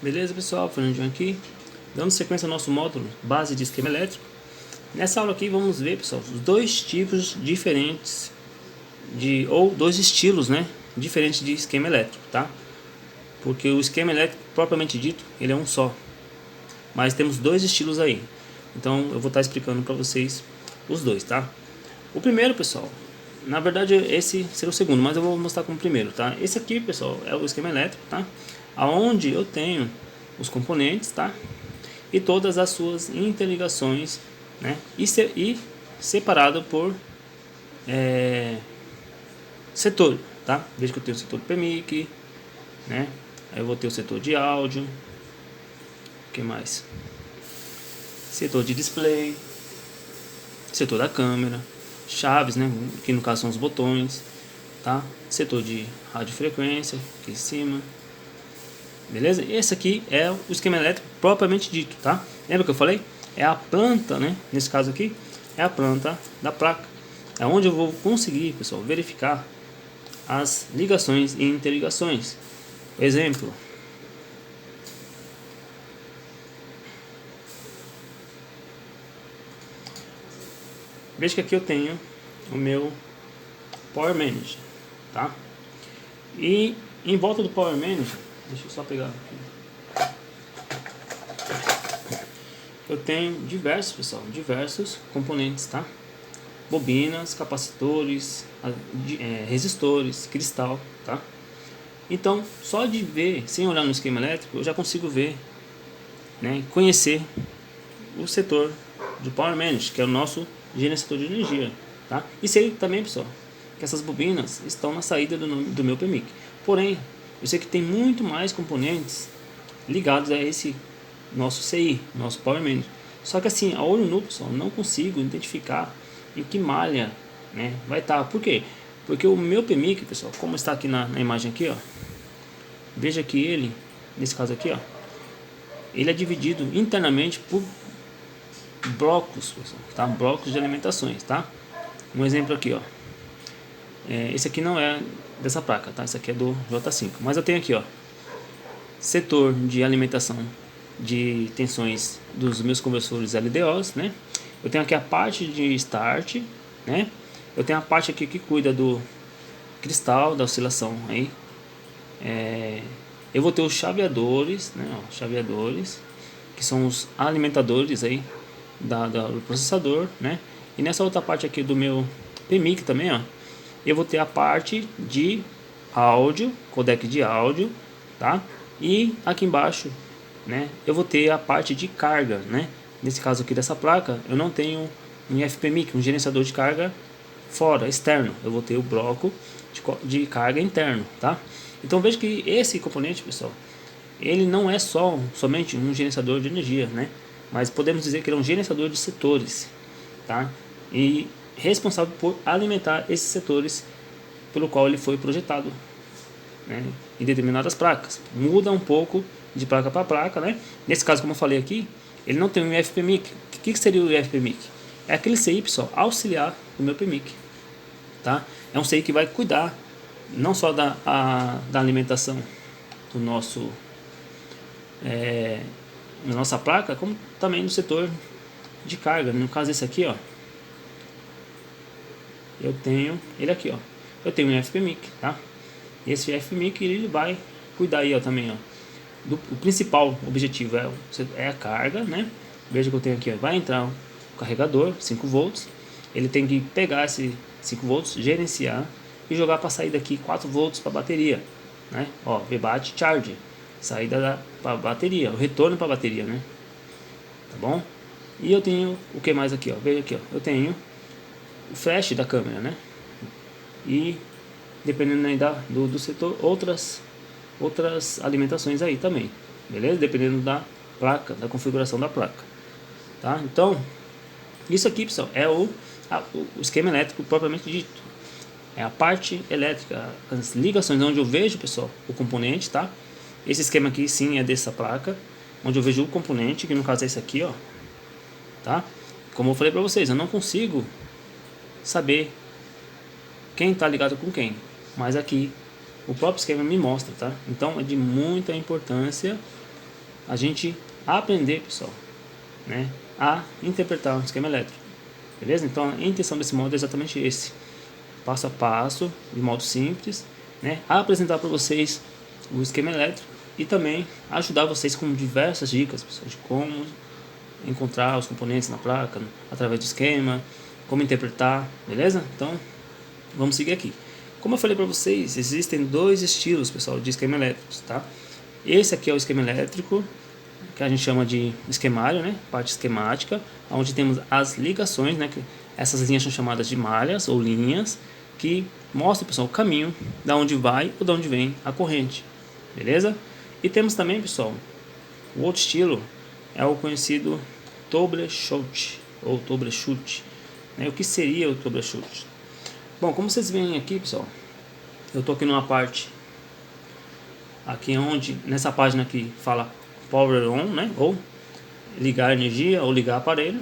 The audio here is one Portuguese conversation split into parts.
Beleza, pessoal? Fernandinho aqui, dando sequência ao nosso módulo base de esquema elétrico. Nessa aula aqui vamos ver, pessoal, os dois tipos diferentes ou dois estilos, né, diferentes de esquema elétrico, tá? Porque o esquema elétrico propriamente dito, ele é um só, mas temos dois estilos aí. Então eu vou estar explicando para vocês os dois, tá? O primeiro, pessoal, na verdade esse será o segundo, mas eu vou mostrar como primeiro, tá? Esse aqui, pessoal, é o esquema elétrico, tá? Aonde eu tenho os componentes, tá? E todas as suas interligações, né? E separado por setor, tá? Veja que eu tenho o setor PMIC, né? Aí eu vou ter o setor de áudio, o que mais? Setor de display, setor da câmera, chaves, né? Que no caso são os botões, tá? Setor de radiofrequência aqui em cima. Beleza? Esse aqui é o esquema elétrico propriamente dito, tá? Lembra que eu falei? É a planta, né? Nesse caso aqui, é a planta da placa. É onde eu vou conseguir, pessoal, verificar as ligações e interligações. Exemplo. Veja que aqui eu tenho o meu Power Manager, tá? E em volta do Power Manager, deixa eu só pegar aqui. Eu tenho diversos componentes, tá? Bobinas, capacitores, resistores, cristal, tá? Então, só de ver, sem olhar no esquema elétrico, eu já consigo ver, né, conhecer o setor do Power Manager, que é o nosso gerenciador de energia, tá? E sei também, pessoal, que essas bobinas estão na saída do meu PMIC. Porém, eu sei que tem muito mais componentes ligados a esse nosso CI, nosso Power Manager. Só que assim, a olho nu, pessoal, não consigo identificar em que malha, né, vai estar. Por quê? Porque o meu PMIC, pessoal, como está aqui na imagem aqui, ó, veja que ele, nesse caso aqui, ó, ele é dividido internamente por blocos, pessoal, tá? Blocos de alimentações, tá? Um exemplo aqui, ó. Esse aqui não é dessa placa, tá? Esse aqui é do J5. Mas eu tenho aqui, ó, setor de alimentação de tensões dos meus conversores LDOs, né? Eu tenho aqui a parte de start, né? Eu tenho a parte aqui que cuida do cristal, da oscilação aí. Eu vou ter os chaveadores, né? Ó, chaveadores, que são os alimentadores aí do processador, né? E nessa outra parte aqui do meu PMIC também, ó, eu vou ter a parte de áudio, codec de áudio, tá? E aqui embaixo, né, eu vou ter a parte de carga, né? Nesse caso aqui dessa placa, eu não tenho um IFPMIC, um gerenciador de carga fora, externo. Eu vou ter o bloco de carga interno, tá? Então veja que esse componente, pessoal, ele não é somente um gerenciador de energia, né? Mas podemos dizer que ele é um gerenciador de setores, tá? E responsável por alimentar esses setores pelo qual ele foi projetado, né, em determinadas placas. Muda um pouco de placa para placa, né? Nesse caso, como eu falei aqui, ele não tem um IFPMIC. O que seria o IFPMIC? É aquele CI, pessoal, auxiliar do meu PMIC, tá? É um CI que vai cuidar não só da alimentação do nosso na nossa placa, como também no setor de carga. No caso esse aqui, ó, eu tenho ele aqui, ó. Eu tenho um FPMIC, tá? Esse FPMIC ele vai cuidar aí, ó, também, ó. O principal objetivo é a carga, né? Veja que eu tenho aqui, ó, vai entrar o carregador 5 volts. Ele tem que pegar esse 5 volts, gerenciar e jogar para sair daqui 4 volts para a bateria, né? Ó, VBAT charge, saída para bateria, o retorno para a bateria, né? Tá bom? E eu tenho o que mais aqui, ó? Veja aqui, ó. Eu tenho o flash da câmera, né? E dependendo aí do setor, outras alimentações aí também, beleza? Dependendo da placa, da configuração da placa, tá? Então, isso aqui, pessoal, é o esquema elétrico propriamente dito. É a parte elétrica, as ligações onde eu vejo, pessoal, o componente, tá? Esse esquema aqui sim é dessa placa, onde eu vejo o componente, que no caso é esse aqui, ó, tá? Como eu falei para vocês, eu não consigo saber quem está ligado com quem, mas aqui o próprio esquema me mostra, tá? Então é de muita importância a gente aprender, pessoal, né, a interpretar um esquema elétrico, beleza? Então a intenção desse módulo é exatamente esse, passo a passo, de modo simples, né, apresentar para vocês o esquema elétrico e também ajudar vocês com diversas dicas, pessoal, de como encontrar os componentes na placa através do esquema, como interpretar, beleza? Então vamos seguir aqui. Como eu falei para vocês, existem dois estilos, pessoal, de esquema elétricos, tá? Esse aqui é o esquema elétrico, que a gente chama de esquemário, né? Parte esquemática, onde temos as ligações, né? Essas linhas são chamadas de malhas ou linhas, que mostram, pessoal, o caminho da onde vai ou da onde vem a corrente, beleza? E temos também, pessoal, o outro estilo é o conhecido troubleshoot ou troubleshoot, né? O que seria o troubleshoot? Bom, como vocês veem aqui, pessoal, eu tô aqui numa parte aqui onde nessa página aqui fala power on, né? Ou ligar energia ou ligar aparelho.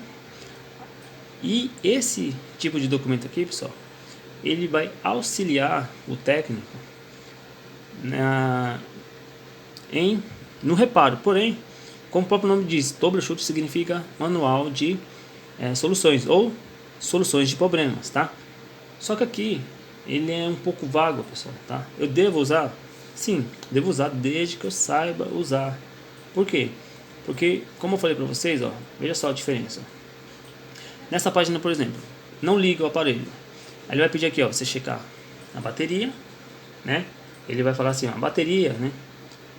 E esse tipo de documento aqui, pessoal, ele vai auxiliar o técnico no reparo. Porém, como o próprio nome diz, troubleshoot significa manual de soluções ou soluções de problemas, tá? Só que aqui ele é um pouco vago, pessoal, tá? Eu devo usar? Sim, devo usar desde que eu saiba usar. Por quê? Porque, como eu falei para vocês, ó, veja só a diferença. Nessa página, por exemplo, não liga o aparelho. Aí ele vai pedir aqui, ó, você checar a bateria, né? Ele vai falar assim, ó, a bateria, né?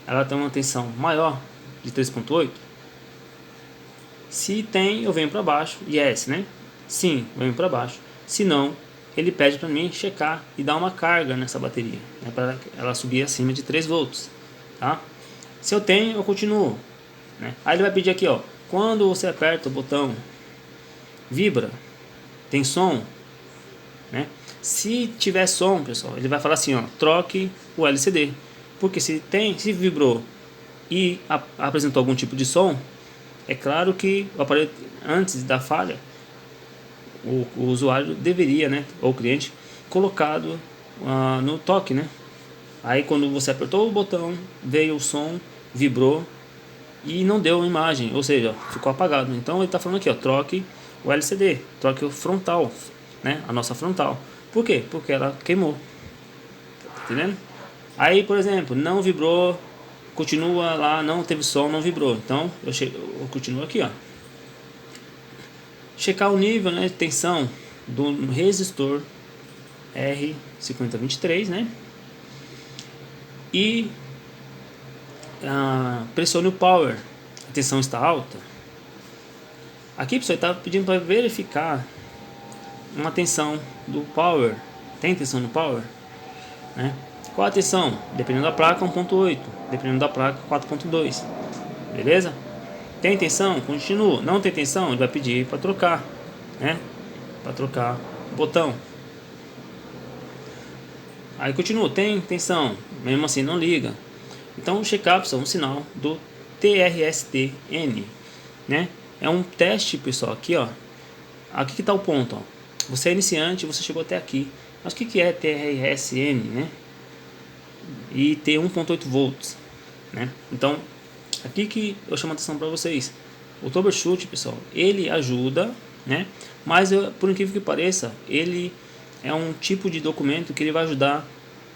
Ela tem uma tensão maior de 3.8. Se tem, eu venho para baixo. Yes, né? Sim, eu venho para baixo. Se não, ele pede para mim checar e dar uma carga nessa bateria, né, para ela subir acima de 3 volts, tá? Se eu tenho, eu continuo, né? Aí ele vai pedir aqui, ó, quando você aperta o botão, vibra, tem som, né? Se tiver som, pessoal, ele vai falar assim, ó, troque o LCD, porque se vibrou e apresentou algum tipo de som, é claro que o aparelho, antes da falha, o usuário deveria, né, ou o cliente, colocado no toque, né? Aí quando você apertou o botão, veio o som, vibrou e não deu imagem, ou seja, ficou apagado. Então ele está falando aqui, ó, troque o LCD, troque o frontal, né, a nossa frontal. Por quê? Porque ela queimou. Tá entendendo? Aí, por exemplo, não vibrou, continua lá, não teve som, não vibrou. Então eu continuo aqui, ó. Checar o nível, né, de tensão do resistor R5023, né? E pressione o power. A tensão está alta. Aqui, pessoal, está pedindo para verificar uma tensão do power. Tem tensão no power, né? Qual a tensão? Dependendo da placa, 1.8. Dependendo da placa, 4.2. Beleza? Tem tensão? Continua. Não tem tensão? Ele vai pedir para trocar, né? Para trocar o botão. Aí continua. Tem tensão? Mesmo assim não liga. Então o check-up é um sinal do TRSTN, né? É um teste, pessoal. Aqui, ó. Aqui que está o ponto, ó. Você é iniciante, você chegou até aqui. Mas o que é TRSN, né? E tem 1.8 volts, né? Então aqui que eu chamo a atenção para vocês. O troubleshoot, pessoal, ele ajuda, né? Mas por incrível que pareça, ele é um tipo de documento que ele vai ajudar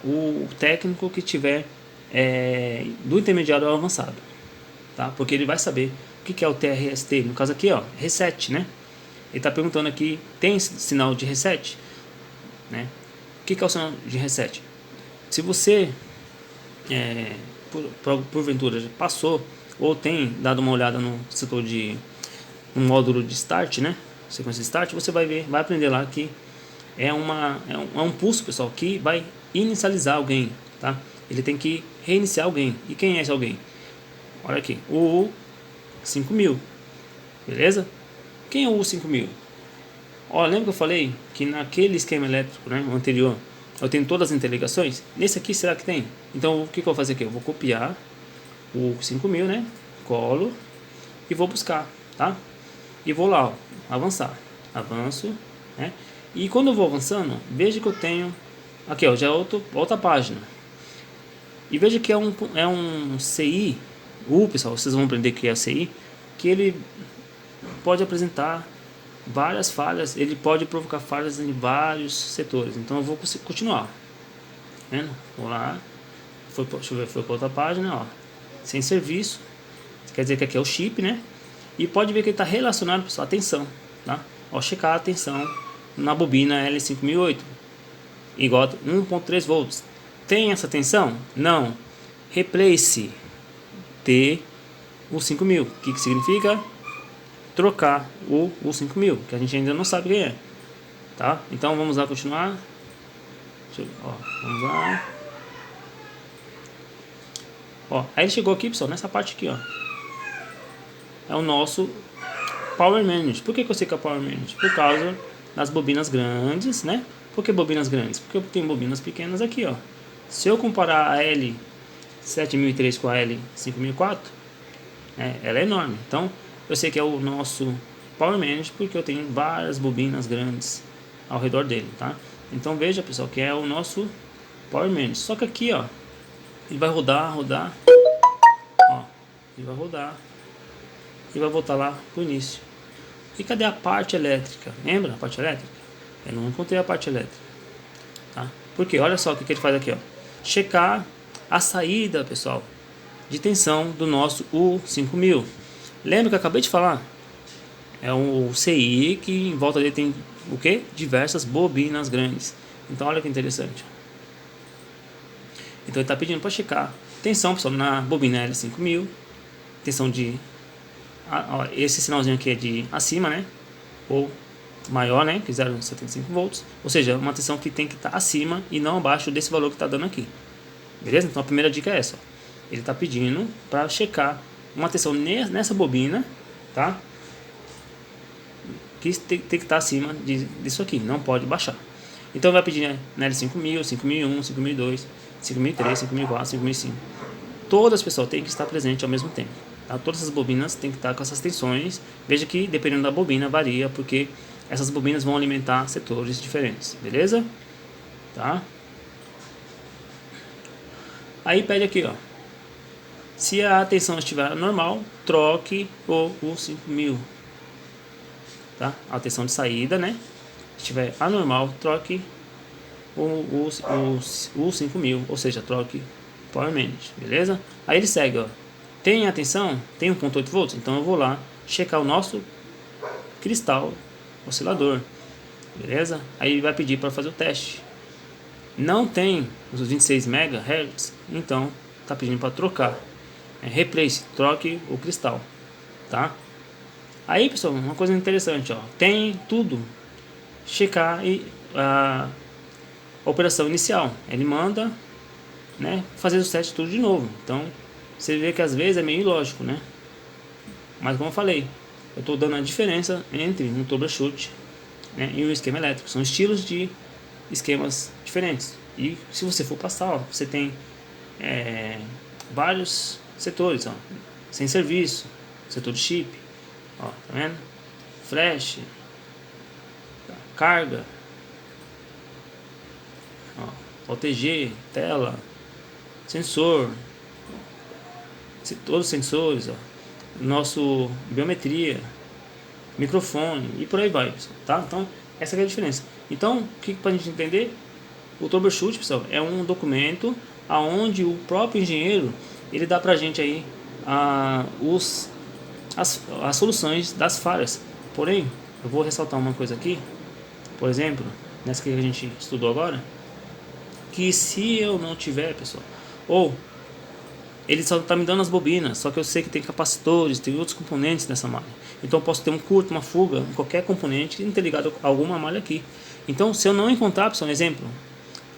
o técnico que tiver do intermediário ao avançado, tá? Porque ele vai saber o que é o TRST. No caso aqui, ó, reset, né? Ele está perguntando aqui, tem sinal de reset, né? O que é o sinal de reset? Se você porventura passou ou tem dado uma olhada no setor no módulo de start, né, sequência de start, você vai ver, vai aprender lá que é um pulso, pessoal, que vai inicializar alguém, tá? Ele tem que reiniciar alguém. E quem é esse alguém? Olha aqui, o U5000, beleza? Quem é o U5000? Olha, lembra que eu falei que naquele esquema elétrico, né, o anterior, eu tenho todas as interligações? Nesse aqui, será que tem? Então, o que eu vou fazer aqui? Eu vou copiar o 5000, né? Colo e vou buscar, tá? E vou lá, ó, avançar. Avanço, né? E quando eu vou avançando, veja que eu tenho... Aqui, ó, já é outra página. E veja que é um CI pessoal, vocês vão aprender que é o CI, que ele pode apresentar várias falhas, ele pode provocar falhas em vários setores. Então eu vou continuar, tá vendo? Vou lá, deixa eu ver, foi para outra página, ó, sem serviço, quer dizer que aqui é o chip, né? E pode ver que ele está relacionado, pessoal, a tensão, tá? Ó, checar a tensão na bobina L5008, igual a 1.3 volts. Tem essa tensão? Não. Replace T o 5000. O que significa? Trocar o 5000, que a gente ainda não sabe quem é, tá? Então vamos lá continuar. Vamos lá. Ó, aí ele chegou aqui, pessoal, nessa parte aqui, ó. É o nosso Power Management. Por que eu sei que é Power Management? Por causa das bobinas grandes, né? Por que bobinas grandes? Porque eu tenho bobinas pequenas aqui, ó. Se eu comparar a L7003 com a L5004, ela é enorme. Então eu sei que é o nosso Power Management porque eu tenho várias bobinas grandes ao redor dele, tá? Então veja, pessoal, que é o nosso Power Management. Só que aqui, ó, ele vai rodar, ó, ele vai rodar e vai voltar lá pro início. E cadê a parte elétrica? Lembra a parte elétrica? Eu não encontrei a parte elétrica, tá? Porque olha só o que ele faz aqui, ó. Checar a saída, pessoal, de tensão do nosso U5000. Lembra que eu acabei de falar? É um CI que em volta dele tem o que? Diversas bobinas grandes. Então olha que interessante. Então ele está pedindo para checar tensão, pessoal, na bobina L5000. Tensão de... esse sinalzinho aqui é de acima, né? Ou maior, né? Que 0,75 volts. Ou seja, uma tensão que tem que estar acima e não abaixo desse valor que está dando aqui. Beleza? Então a primeira dica é essa, ó. Ele está pedindo para checar uma tensão nessa bobina, tá? Que tem que estar acima disso aqui, não pode baixar. Então vai pedir, né, na L5000, 5001, 5002, 5003, 5004, 5005. Todas as pessoas têm que estar presentes ao mesmo tempo, tá? Todas as bobinas têm que estar com essas tensões. Veja que dependendo da bobina varia, porque essas bobinas vão alimentar setores diferentes, beleza? Tá? Aí pede aqui, ó. Se a tensão estiver normal, troque o U5000, tá? A tensão de saída, né? Se estiver anormal, troque o U5000, ou seja, troque Power Management, beleza? Aí ele segue, ó. Tem a tensão? Tem 1.8 volts? Então eu vou lá checar o nosso cristal oscilador, beleza? Aí ele vai pedir para fazer o teste. Não tem os 26 MHz, então tá pedindo para trocar. Replace, troque o cristal, tá? Aí, pessoal, uma coisa interessante, ó, tem tudo. Checar a operação inicial. Ele manda, né, fazer os testes tudo de novo. Então, você vê que às vezes é meio ilógico, né? Mas como eu falei, eu estou dando a diferença entre um troubleshoot, né, e um esquema elétrico. São estilos de esquemas diferentes. E se você for passar, ó, você tem vários setores, ó, sem serviço, setor de chip, ó, tá vendo? Flash, carga, ó, OTG, tela, sensor, todos os sensores, ó, nosso biometria, microfone e por aí vai, tá? Então essa é a diferença. Então o que para a gente entender, o troubleshoot, pessoal, é um documento aonde o próprio engenheiro ele dá pra gente aí as soluções das falhas. Porém, eu vou ressaltar uma coisa aqui, por exemplo, nessa que a gente estudou agora, que se eu não tiver, pessoal, ou ele só está me dando as bobinas, só que eu sei que tem capacitores, tem outros componentes nessa malha. Então eu posso ter um curto, uma fuga em qualquer componente interligado a alguma malha aqui. Então se eu não encontrar, pessoal, um exemplo,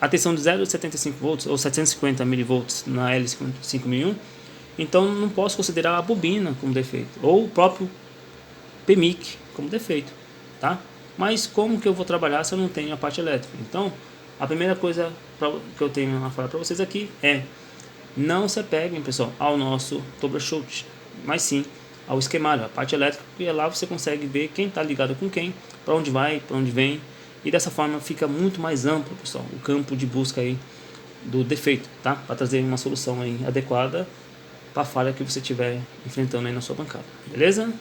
a tensão de 0,75 volts ou 750 milivolts na L5001, então não posso considerar a bobina como defeito, ou o próprio PMIC como defeito, tá? Mas como que eu vou trabalhar se eu não tenho a parte elétrica? Então, a primeira coisa que eu tenho a falar para vocês aqui é: não se apeguem, pessoal, ao nosso troubleshoot, mas sim ao esquemário, a parte elétrica, porque lá você consegue ver quem está ligado com quem, para onde vai, para onde vem, e dessa forma fica muito mais amplo, pessoal, o campo de busca aí do defeito, tá? Para trazer uma solução aí adequada para a falha que você estiver enfrentando aí na sua bancada, beleza?